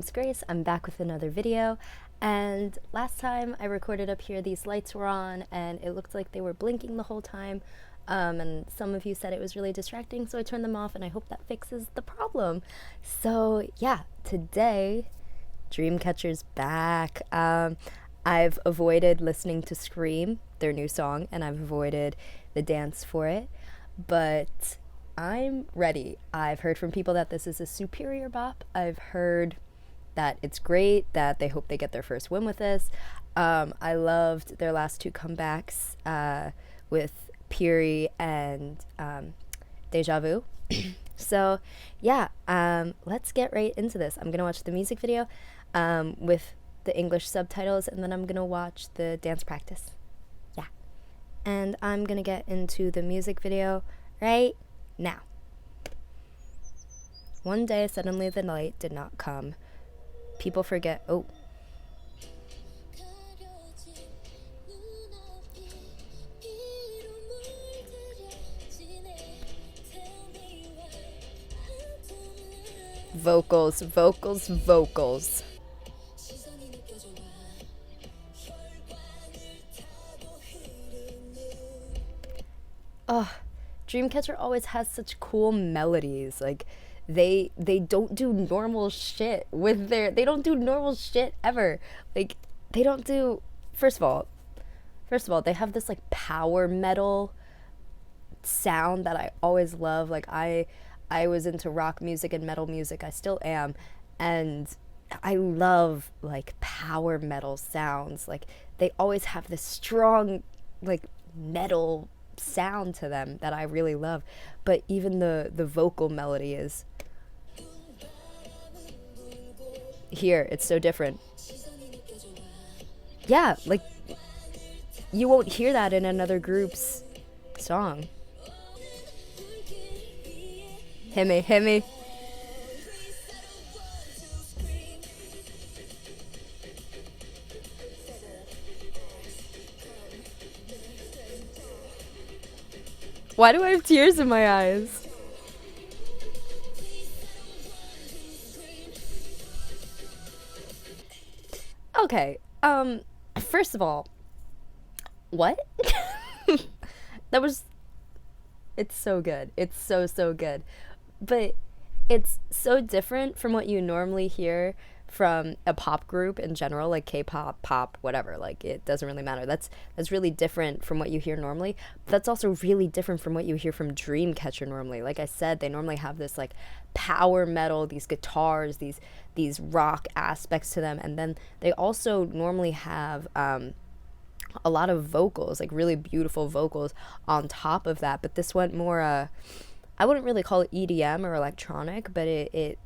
name's Grace. I'm back with another video, and last time I recorded up here, these lights were on and it looked like they were blinking the whole time, and some of you said it was really distracting, so I turned them off, and I hope that fixes the problem. So yeah, today Dreamcatcher's back. I've avoided listening to Scream, their new song, and I've avoided the dance for it, but I'm ready. I've heard from people that this is a superior bop. I've heard that it's great, that they hope they get their first win with this. I loved their last two comebacks with Piri and Deja Vu. So yeah, let's get right into this. I'm gonna watch the music video with the English subtitles, and then I'm gonna watch the dance practice. Yeah, and I'm gonna get into the music video right now. One day, suddenly the light did not come. People forget. Oh. Vocals, vocals, vocals. Oh, Dreamcatcher always has such cool melodies. Like, they don't do normal shit with their, they don't do normal shit ever. Like, they don't do, first of all, they have this like power metal sound that I always love. Like, I was into rock music and metal music. I still am, and I love like power metal sounds. Like, they always have this strong like metal sound to them that I really love. But even the vocal melody is here, it's so different. Yeah, like you won't hear that in another group's song. Hit me, hit me. Why do I have tears in my eyes? Okay, first of all, what? That was, it's so good. It's so good. But it's so different from what you normally hear from a pop group in general, like K-pop, pop, whatever. Like, it doesn't really matter. That's really different from what you hear normally. But that's also really different from what you hear from Dreamcatcher normally. Like I said, they normally have this like power metal, these guitars, these rock aspects to them, and then they also normally have a lot of vocals, like really beautiful vocals on top of that. But this went more I wouldn't really call it EDM or electronic, but it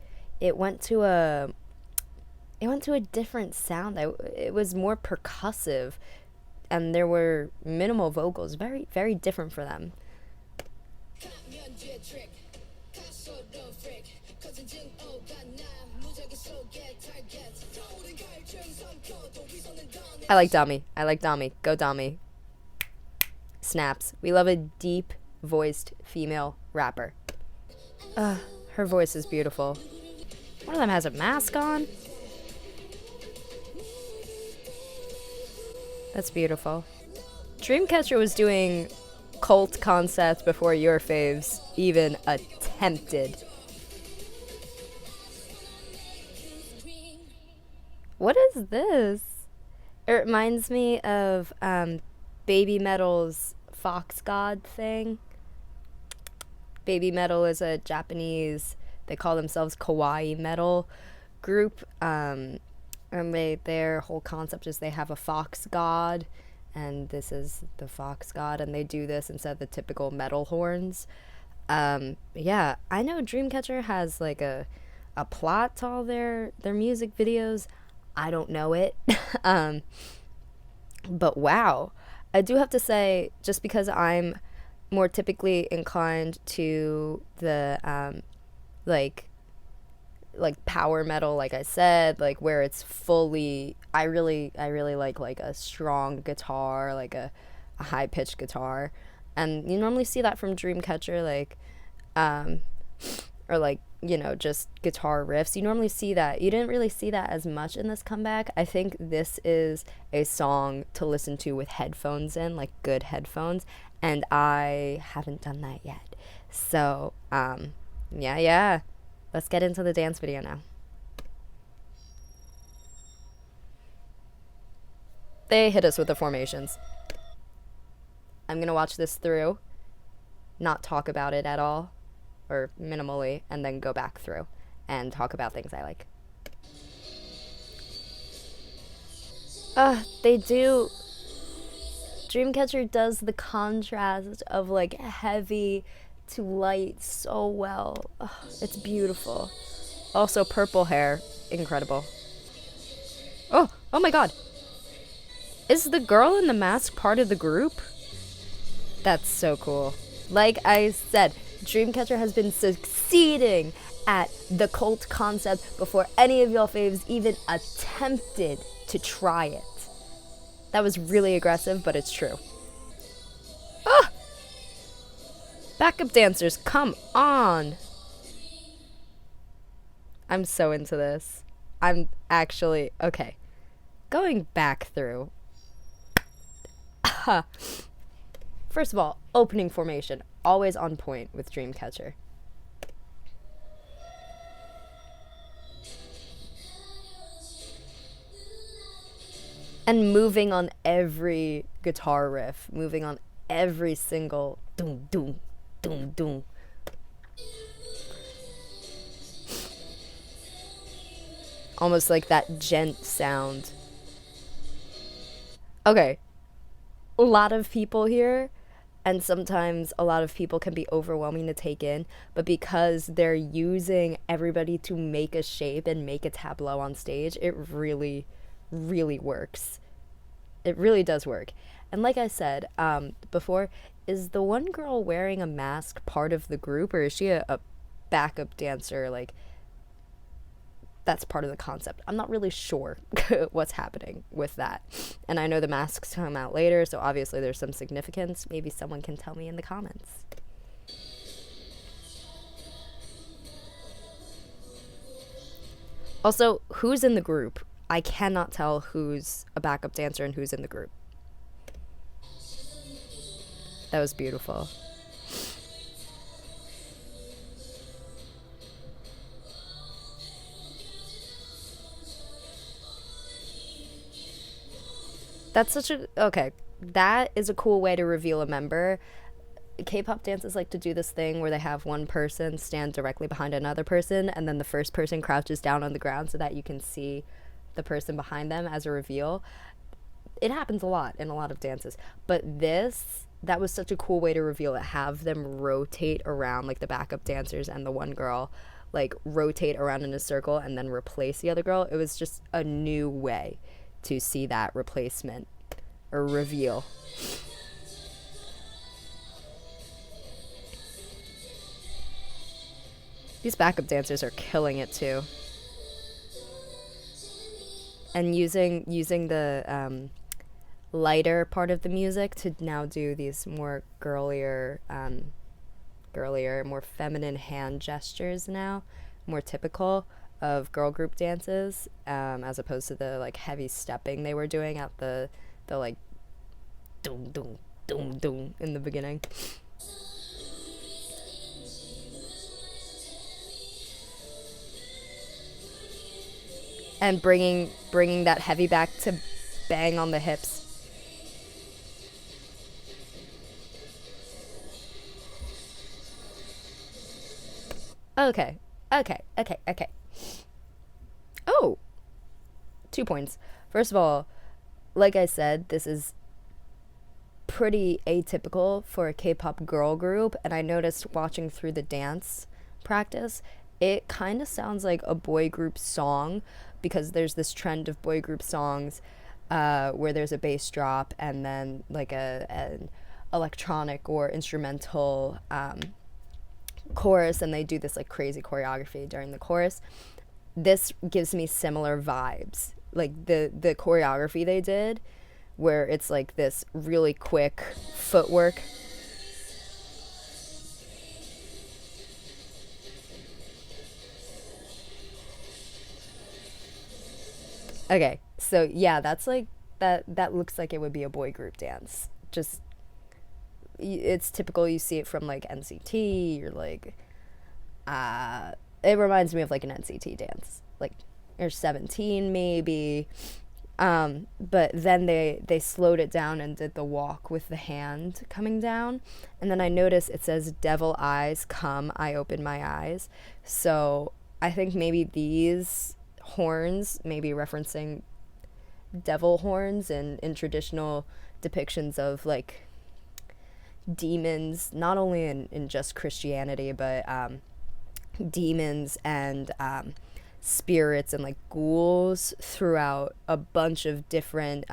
went to a different sound. It was more percussive, and there were minimal vocals, very, very different for them. I like Dami. Go Dami. Snaps. We love a deep voiced female rapper. Her voice is beautiful. One of them has a mask on. That's beautiful. Dreamcatcher was doing cult concepts before your faves even attempted. What is this? It reminds me of Baby Metal's Fox God thing. Baby Metal is a Japanese, they call themselves kawaii metal group, and their whole concept is they have a fox god, and this is the fox god, and they do this instead of the typical metal horns. Yeah, I know Dreamcatcher has like a plot to all their music videos. I don't know it. But wow, I do have to say, just because I'm more typically inclined to the like power metal, like I said, like where it's fully, I really like a strong guitar, like a high pitched guitar, and you normally see that from Dreamcatcher. Like or like, you know, just guitar riffs. You normally see that. You didn't really see that as much in this comeback. I think this is a song to listen to with headphones in, like good headphones, and I haven't done that yet. So, yeah. Let's get into the dance video now. They hit us with the formations. I'm gonna watch this through, not talk about it at all, or minimally, and then go back through and talk about things I like. They do. Dreamcatcher does the contrast of like heavy to light so well. It's beautiful. Also, purple hair, incredible. Oh my god. Is the girl in the mask part of the group? That's so cool. Like I said, Dreamcatcher has been succeeding at the cult concept before any of y'all faves even attempted to try it. That was really aggressive, but it's true. Ah! Backup dancers, come on! I'm so into this. I'm actually, okay. Going back through. First of all, opening formation, always on point with Dreamcatcher. And moving on every guitar riff, moving on every single doom doom doom doom. Almost like that gent sound. Okay. A lot of people here, and sometimes a lot of people can be overwhelming to take in, but because they're using everybody to make a shape and make a tableau on stage, it really, really works. It really does work. And like I said before, is the one girl wearing a mask part of the group, or is she a backup dancer? Like, that's part of the concept. I'm not really sure what's happening with that. And I know the masks come out later, so obviously there's some significance. Maybe someone can tell me in the comments. Also, who's in the group? I cannot tell who's a backup dancer and who's in the group. That was beautiful. That's such a, okay, that is a cool way to reveal a member. K-pop dances like to do this thing where they have one person stand directly behind another person, and then the first person crouches down on the ground so that you can see the person behind them as a reveal. It happens a lot in a lot of dances, but that was such a cool way to reveal it. Have them rotate around, like the backup dancers and the one girl, like rotate around in a circle and then replace the other girl. It was just a new way to see that replacement or reveal. These backup dancers are killing it too. And using the lighter part of the music to now do these more girlier, more feminine hand gestures now, more typical of girl group dances, as opposed to the like heavy stepping they were doing at the like doom doom doom doom in the beginning. And bringing that heavy back to bang on the hips. Okay. Oh, 2 points. First of all, like I said, this is pretty atypical for a K-pop girl group, and I noticed watching through the dance practice, it kind of sounds like a boy group song, because there's this trend of boy group songs where there's a bass drop and then like an electronic or instrumental chorus, and they do this like crazy choreography during the chorus. This gives me similar vibes, like the choreography they did, where it's like this really quick footwork. Okay, so yeah, that's like that looks like it would be a boy group dance. Just it's typical, you see it from like NCT or like it reminds me of like an NCT dance. Like or 17 maybe. But then they slowed it down and did the walk with the hand coming down. And then I noticed it says devil eyes come, I open my eyes. So I think maybe these horns may be referencing devil horns in traditional depictions of like demons, not only in just Christianity, but demons and spirits and like ghouls throughout a bunch of different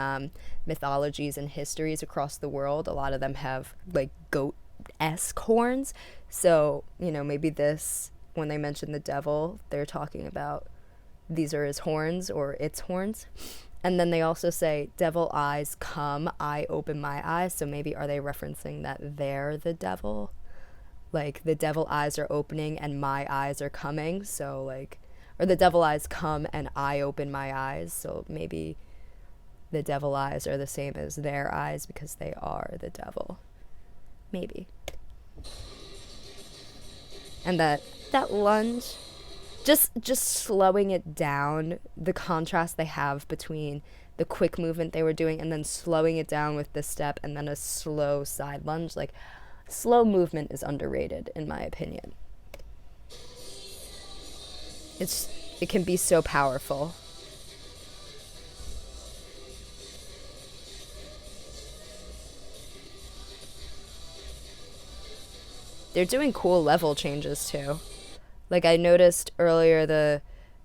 mythologies and histories across the world. A lot of them have like goat-esque horns. So, you know, maybe this, when they mention the devil, they're talking about these are his horns or its horns. And then they also say, devil eyes come, I open my eyes. So maybe are they referencing that they're the devil? Like the devil eyes are opening and my eyes are coming. So like, or the devil eyes come and I open my eyes. So maybe the devil eyes are the same as their eyes because they are the devil. Maybe. And that lunge, just slowing it down, the contrast they have between the quick movement they were doing and then slowing it down with the step and then a slow side lunge. Like, slow movement is underrated in my opinion. It can be so powerful. They're doing cool level changes too. Like I noticed earlier,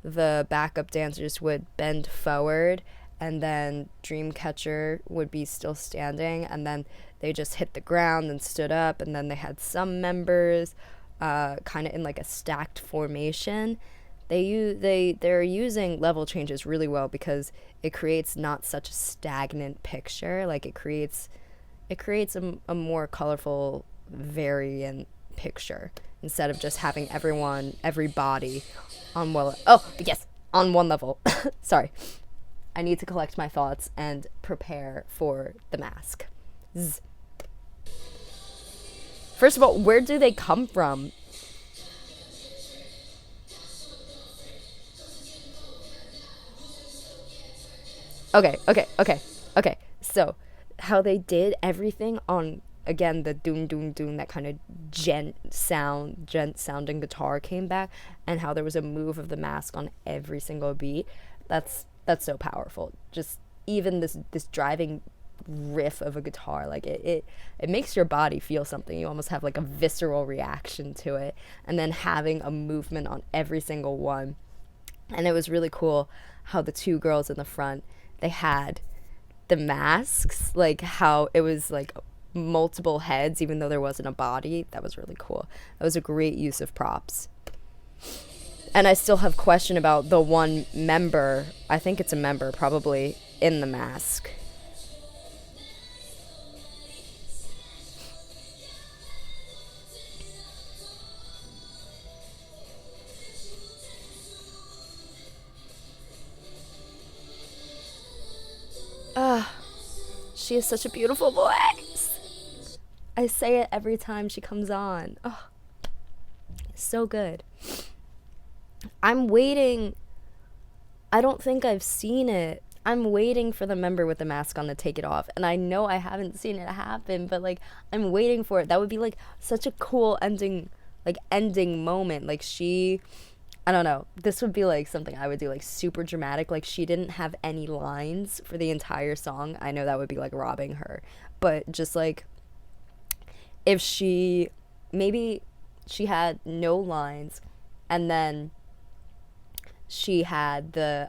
the backup dancers would bend forward and then Dreamcatcher would be still standing, and then they just hit the ground and stood up, and then they had some members kind of in like a stacked formation. They're using level changes really well because it creates not such a stagnant picture. Like it creates a more colorful variant picture instead of just having everybody on on one level. Sorry. I need to collect my thoughts and prepare for the mask. Zzz. First of all, where do they come from? Okay. So, how they did everything on, again, the doom doom doom, that kind of gent sounding guitar came back, and how there was a move of the mask on every single beat. That's so powerful. Just even this driving riff of a guitar, like it makes your body feel something. You almost have like a visceral reaction to it, and then having a movement on every single one. And it was really cool how the two girls in the front, they had the masks, like how it was like multiple heads even though there wasn't a body. That was really cool. That was a great use of props. And I still have question about the one member, I think it's a member probably, in the mask. Ah, she has such a beautiful voice. I say it every time she comes on. Oh, so good. I'm waiting. I don't think I've seen it. I'm waiting for the member with the mask on to take it off. And I know I haven't seen it happen, but like I'm waiting for it. That would be like such a cool ending moment. Like I don't know. This would be like something I would do, like super dramatic. Like she didn't have any lines for the entire song. I know that would be like robbing her. But just like if maybe she had no lines, and then she had the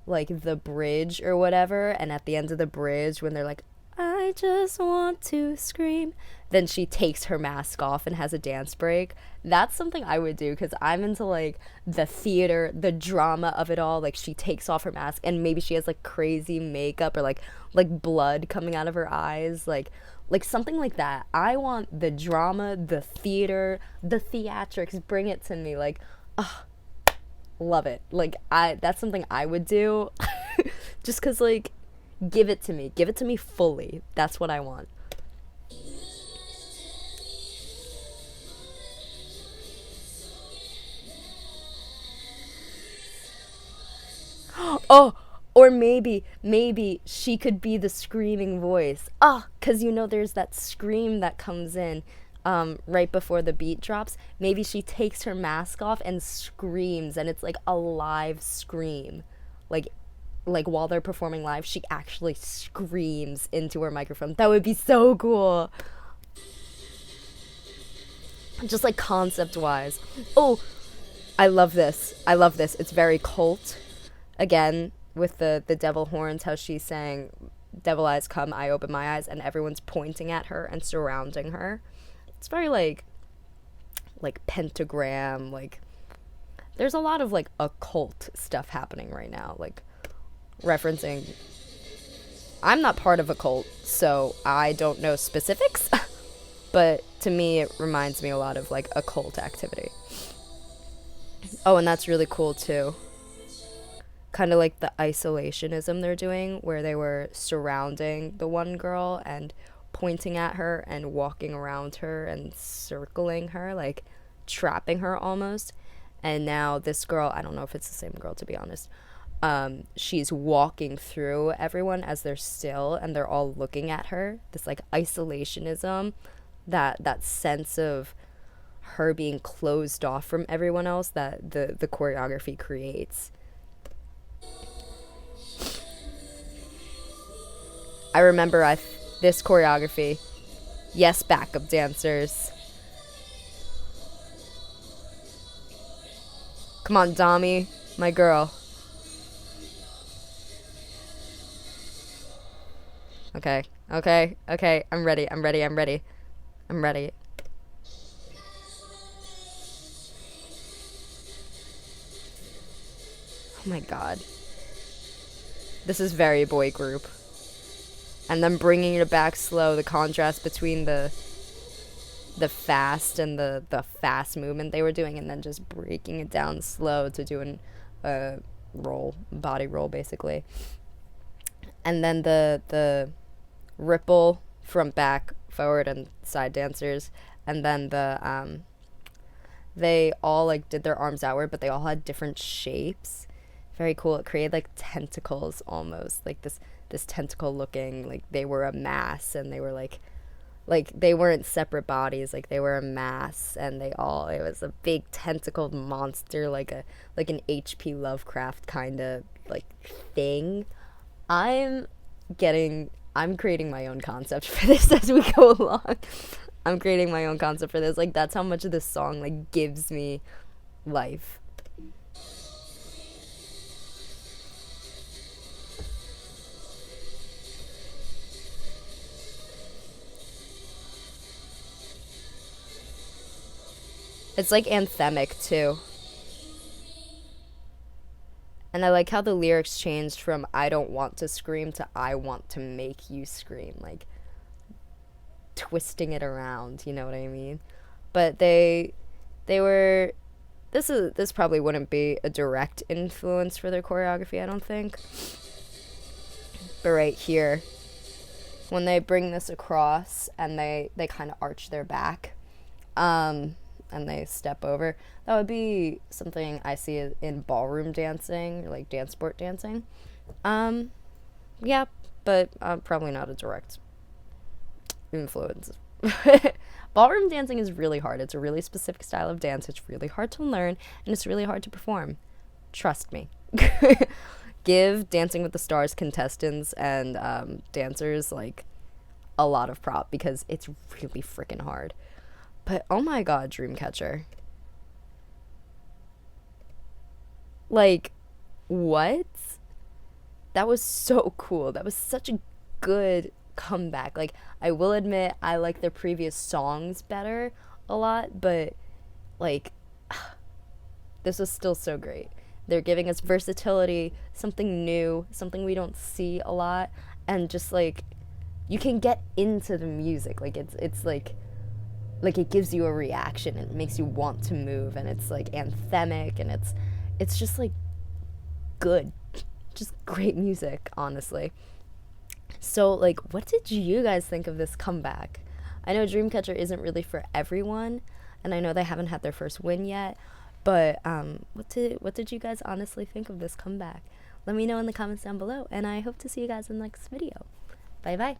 like the bridge or whatever, and at the end of the bridge when they're like, I just want to scream, then she takes her mask off and has a dance break. That's something I would do, because I'm into like the theater, the drama of it all. Like she takes off her mask and maybe she has like crazy makeup or like blood coming out of her eyes, like something like that. I want the drama, the theater, the theatrics. Bring it to me. Like, Love it. Like, that's something I would do. Just cuz like, give it to me. Give it to me fully. That's what I want. Oh, or maybe she could be the screaming voice. Ah, cuz there's that scream that comes in right before the beat drops. Maybe she takes her mask off and screams, and it's like a live scream. Like while they're performing live, she actually screams into her microphone. That would be so cool. Just like concept wise. Oh, I love this. I love this. It's very cult. Again, with the devil horns, how she's saying, "Devil eyes come, I open my eyes," and everyone's pointing at her and surrounding her. It's very like pentagram, like there's a lot of like occult stuff happening right now, like referencing. I'm not part of a cult, so I don't know specifics, but to me it reminds me a lot of like occult activity. Oh, and that's really cool too. Kind of like the isolationism they're doing, where they were surrounding the one girl and pointing at her and walking around her and circling her, like trapping her almost. And now this girl, I don't know if it's the same girl to be honest, she's walking through everyone as they're still and they're all looking at her. This like isolationism, that sense of her being closed off from everyone else that the choreography creates. I remember this choreography. Yes, backup dancers. Come on, Dami, my girl. Okay, okay, okay. I'm ready. I'm ready. I'm ready. I'm ready. Oh my god. This is very boy group. And then bringing it back slow, the contrast between the fast and the fast movement they were doing, and then just breaking it down slow to do a roll, body roll basically. And then the ripple from back, forward, and side dancers, and then they all like did their arms outward, but they all had different shapes. Very cool. It created like tentacles almost, like this tentacle looking, like they were a mass, and they were like they weren't separate bodies, like they were a mass, and it was a big tentacled monster, like an HP Lovecraft kind of like thing. I'm creating my own concept for this as we go along. I'm creating my own concept for this. Like, that's how much of this song like gives me life. It's like anthemic too. And I like how the lyrics changed from "I don't want to scream" to "I want to make you scream," like twisting it around, you know what I mean? But they were this probably wouldn't be a direct influence for their choreography, I don't think. But right here, when they bring this across and they kind of arch their back, and they step over, that would be something I see in ballroom dancing, or like dance sport dancing. Yeah, but probably not a direct influence. Ballroom dancing is really hard. It's a really specific style of dance. It's really hard to learn, and it's really hard to perform. Trust me. Give Dancing with the Stars contestants and dancers like a lot of prop, because it's really freaking hard. But oh my god, Dreamcatcher. Like, what? That was so cool. That was such a good comeback. Like, I will admit I like their previous songs better a lot, but like this was still so great. They're giving us versatility, something new, something we don't see a lot, and just like you can get into the music. Like it's like it gives you a reaction and it makes you want to move, and it's like anthemic, and it's just like good, just great music, honestly. So, like, what did you guys think of this comeback? I know Dreamcatcher isn't really for everyone, and I know they haven't had their first win yet, but what did you guys honestly think of this comeback? Let me know in the comments down below, and I hope to see you guys in the next video. Bye bye.